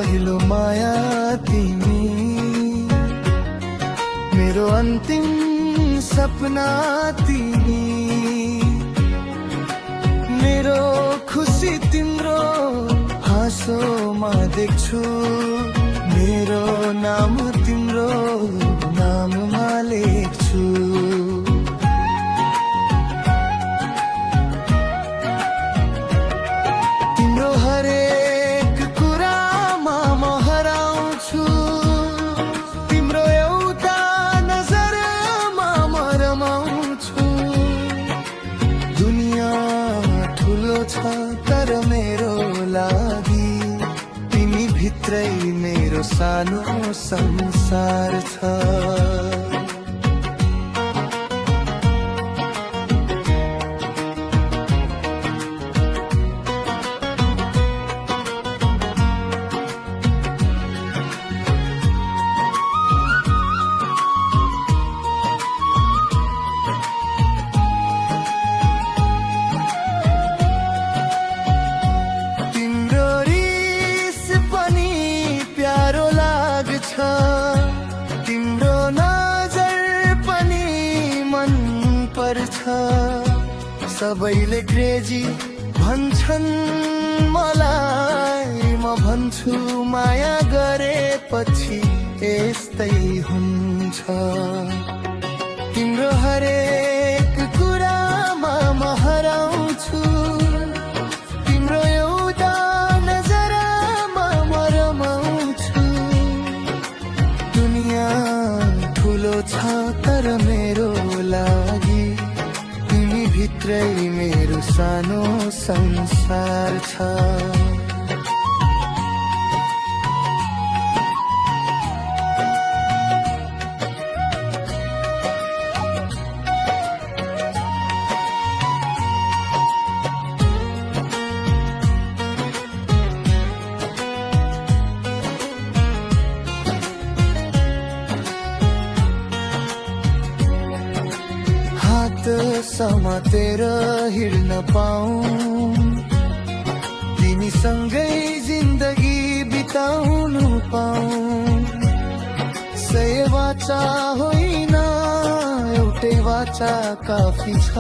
पहिलो माया तिमी, मेरो अन्तिम सपना तिमी, मेरो खुसी तिम्रो हाँसोमा देख्छु, मेरो नाम तिम्रो नाममा लेख्छु। तिम्रो हरेक कुरामा म हराउँछु, तिम्रो एउटा नजरमा म रमाउँछु। दुनियाँ ठुलो छ तर मेरो लागि तिमी भित्रै मेरो सानो संसार छ। तिम्रो नजर पनि मन पर्छ, सबैले क्रेजी भन्छन् मलाई, म भन्छु माया गरेपछि यस्तै हुन्छ। तिम्रो हरेक कुरामा म हराउँछु, तिम्रो एउटा नजरमा म रमाउँछु। ठुलो छ तर मेरो लागि तिमी भित्रै मेरो सानो संसार छ। समातेर हिँड्न पाऊँ, तिमीसँगै जिन्दगी बिताउनु पाऊँ। सय वाचा होइन एउटै वाचा काफी छ,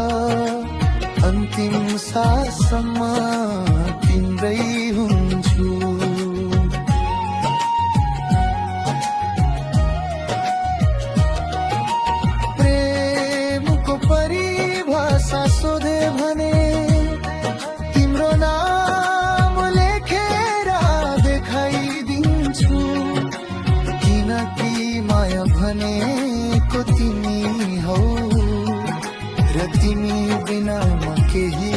अन्तिम साससम्म तिम्रै हुन्छु। सोधे भने तिम्रो नाम लेखेर देखाइदिन्छु, किनकि माया भनेको तिमी हौ र तिमी बिना म केही